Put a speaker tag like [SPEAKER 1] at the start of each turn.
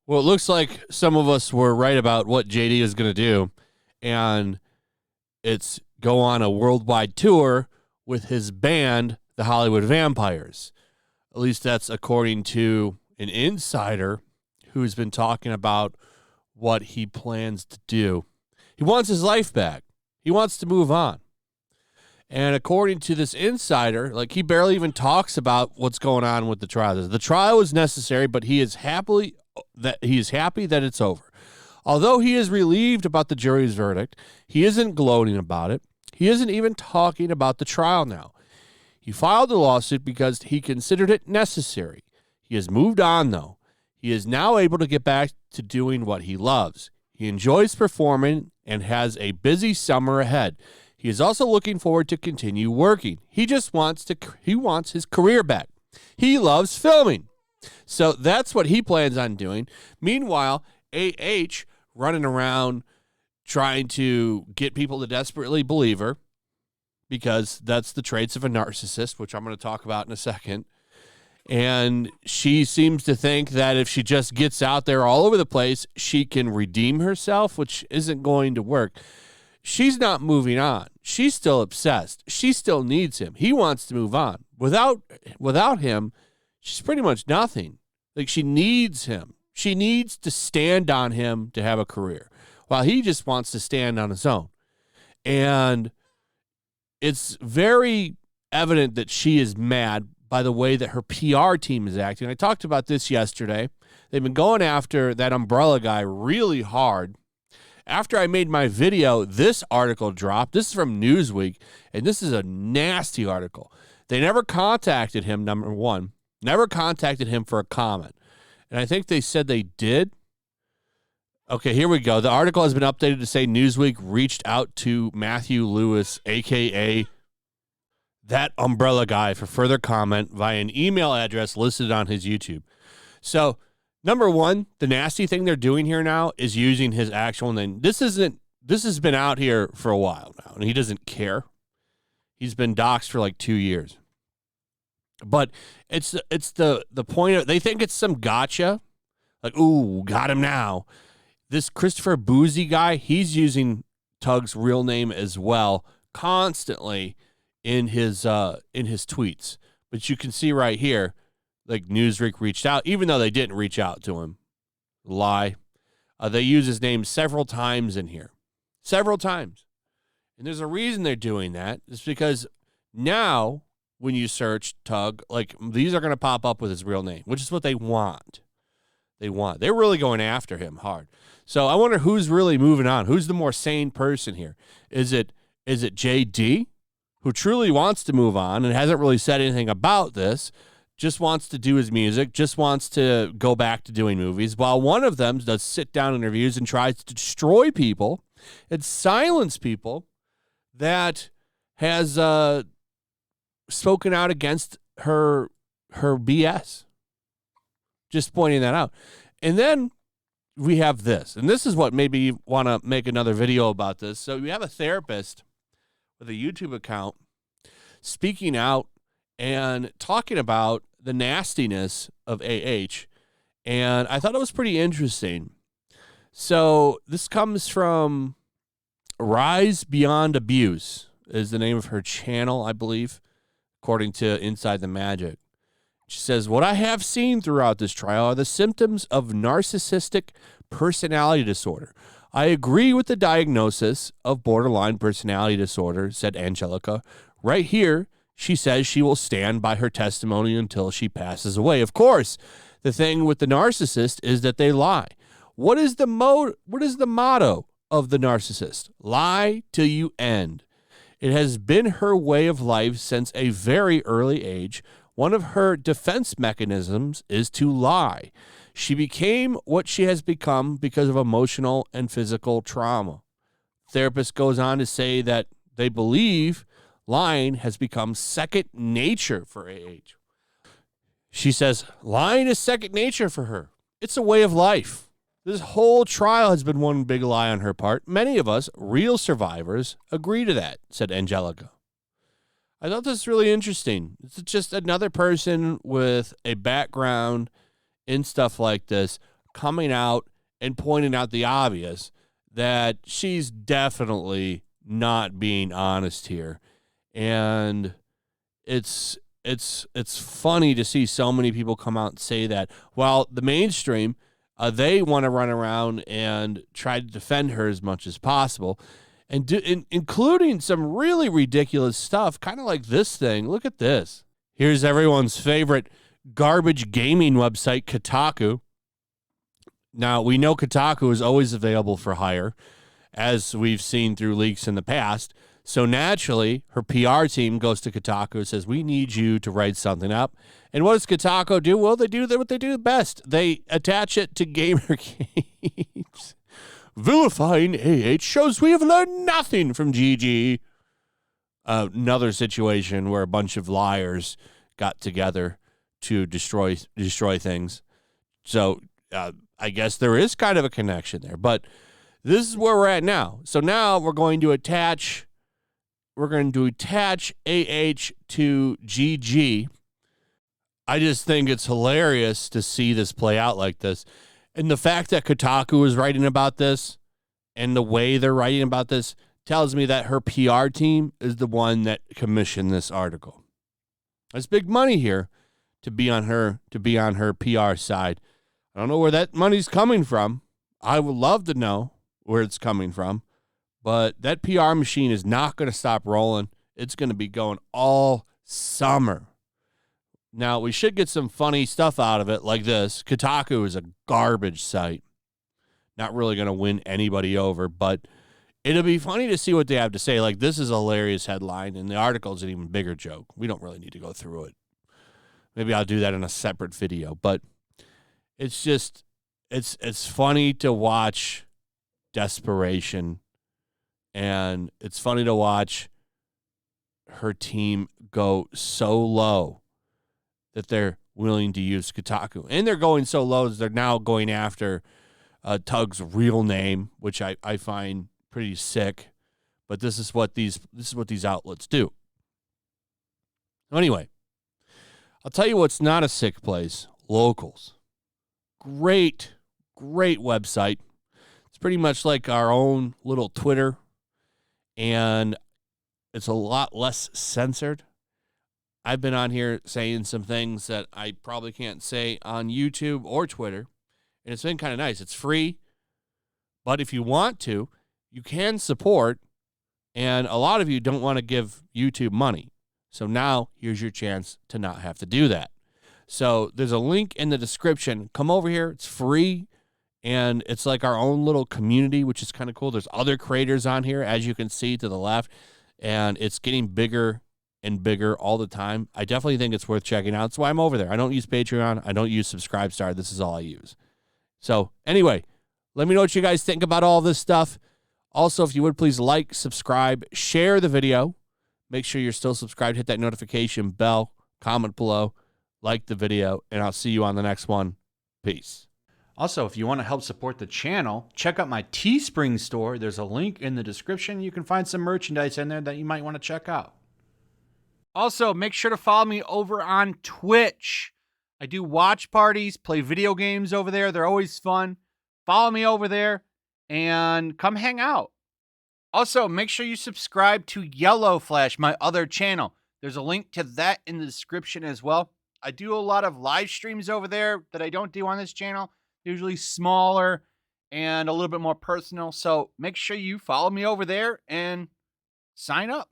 [SPEAKER 1] Well, it looks like some of us were right about what JD is going to do, and it's go on a worldwide tour with his band, the Hollywood Vampires. At least that's according to an insider who's been talking about what he plans to do. He wants his life back. He wants to move on. And according to this insider, like, he barely even talks about what's going on with the trial. The trial is necessary, but he is happy that it's over. Although he is relieved about the jury's verdict, he isn't gloating about it. He isn't even talking about the trial now. He filed the lawsuit because he considered it necessary. He has moved on, though. He is now able to get back to doing what he loves. He enjoys performing and has a busy summer ahead. He is also looking forward to continue working. He wants his career back. He loves filming. So that's what he plans on doing. Meanwhile, AH running around trying to get people to desperately believe her, because that's the traits of a narcissist, which I'm going to talk about in a second. And she seems to think that if she just gets out there all over the place, she can redeem herself, which isn't going to work. She's not moving on. She's still obsessed. She still needs him. He wants to move on. Without him, she's pretty much nothing. Like, she needs him. She needs to stand on him to have a career, while he just wants to stand on his own. And it's very evident that she is mad by the way that her PR team is acting. I talked about this yesterday. They've been going after that Umbrella guy really hard. After I made my video, this article dropped. This is from Newsweek, and this is a nasty article. They never contacted him, number one. Never contacted him for a comment. And I think they said they did. Okay, here we go. The article has been updated to say Newsweek reached out to Matthew Lewis, a.k.a. that Umbrella guy, for further comment via an email address listed on his YouTube. So, number one, the nasty thing they're doing here now is using his actual name. This has been out here for a while now, and he doesn't care. He's been doxxed for like 2 years. But it's the point of, they think it's some gotcha. Like, ooh, got him now. This Christopher Boozy guy, he's using Tug's real name as well constantly in his tweets. But you can see right here, like, Newsweek reached out, even though they didn't reach out to him. Lie. They use his name several times in here. Several times. And there's a reason they're doing that. It's because now, when you search Tug, like, these are going to pop up with his real name, which is what they want. They're really going after him hard. So I wonder who's really moving on. Who's the more sane person here? Is it JD, who truly wants to move on and hasn't really said anything about this, just wants to do his music, just wants to go back to doing movies, while one of them does sit-down interviews and tries to destroy people and silence people that has spoken out against her BS. Just pointing that out. And then we have this. And this is what made me want to make another video about this. So we have a therapist with a YouTube account speaking out and talking about the nastiness of AH. And I thought it was pretty interesting. So this comes from Rise Beyond Abuse is the name of her channel, I believe, according to Inside the Magic. She says, what I have seen throughout this trial are the symptoms of narcissistic personality disorder. I agree with the diagnosis of borderline personality disorder, said Angelica. Right here, she says she will stand by her testimony until she passes away. Of course, the thing with the narcissist is that they lie. What is the motto of the narcissist? Lie till you end. It has been her way of life since a very early age. One of her defense mechanisms is to lie. She became what she has become because of emotional and physical trauma. Therapist goes on to say that they believe lying has become second nature for AH. She says, lying is second nature for her. It's a way of life. This whole trial has been one big lie on her part. Many of us, real survivors, agree to that, said Angelica. I thought this was really interesting. It's just another person with a background in stuff like this coming out and pointing out the obvious, that she's definitely not being honest here. And it's funny to see so many people come out and say that. While the mainstream, they want to run around and try to defend her as much as possible, and including some really ridiculous stuff, kind of like this thing. Look at this. Here's everyone's favorite garbage gaming website, Kotaku. Now, we know Kotaku is always available for hire, as we've seen through leaks in the past. So naturally, her PR team goes to Kotaku and says, we need you to write something up. And what does Kotaku do? Well, they do what they do best. They attach it to gamer games. Vilifying AH shows we have learned nothing from GG. Another situation where a bunch of liars got together to destroy things. So I guess there is kind of a connection there. But this is where we're at now. So now we're going to attach AH to GG. I just think it's hilarious to see this play out like this. And the fact that Kotaku is writing about this and the way they're writing about this tells me that her PR team is the one that commissioned this article. There's big money here to be on her PR side. I don't know where that money's coming from. I would love to know where it's coming from. But that PR machine is not going to stop rolling. It's going to be going all summer. Now, we should get some funny stuff out of it like this. Kotaku is a garbage site. Not really going to win anybody over, but it'll be funny to see what they have to say. Like, this is a hilarious headline, and the article is an even bigger joke. We don't really need to go through it. Maybe I'll do that in a separate video. But it's just, it's funny to watch desperation. And it's funny to watch her team go so low that they're willing to use Kotaku. And they're going so low as they're now going after Tug's real name, which I find pretty sick. But this is what these outlets do. Anyway, I'll tell you what's not a sick place. Locals. Great website. It's pretty much like our own little Twitter. And it's a lot less censored. I've been on here saying some things that I probably can't say on YouTube or Twitter. And it's been kind of nice. It's free. But if you want to, you can support. And a lot of you don't want to give YouTube money. So now here's your chance to not have to do that. So there's a link in the description. Come over here. It's free. And it's like our own little community, which is kind of cool. There's other creators on here, as you can see to the left. And it's getting bigger and bigger all the time. I definitely think it's worth checking out. That's why I'm over there. I don't use Patreon. I don't use Subscribestar. This is all I use. So anyway, let me know what you guys think about all this stuff. Also, if you would, please like, subscribe, share the video. Make sure you're still subscribed. Hit that notification bell. Comment below. Like the video. And I'll see you on the next one. Peace. Also, if you want to help support the channel, check out my Teespring store. There's a link in the description. You can find some merchandise in there that you might want to check out. Also, make sure to follow me over on Twitch. I do watch parties, play video games over there. They're always fun. Follow me over there and come hang out. Also, make sure you subscribe to YellowFlash, my other channel. There's a link to that in the description as well. I do a lot of live streams over there that I don't do on this channel. Usually smaller and a little bit more personal. So make sure you follow me over there and sign up.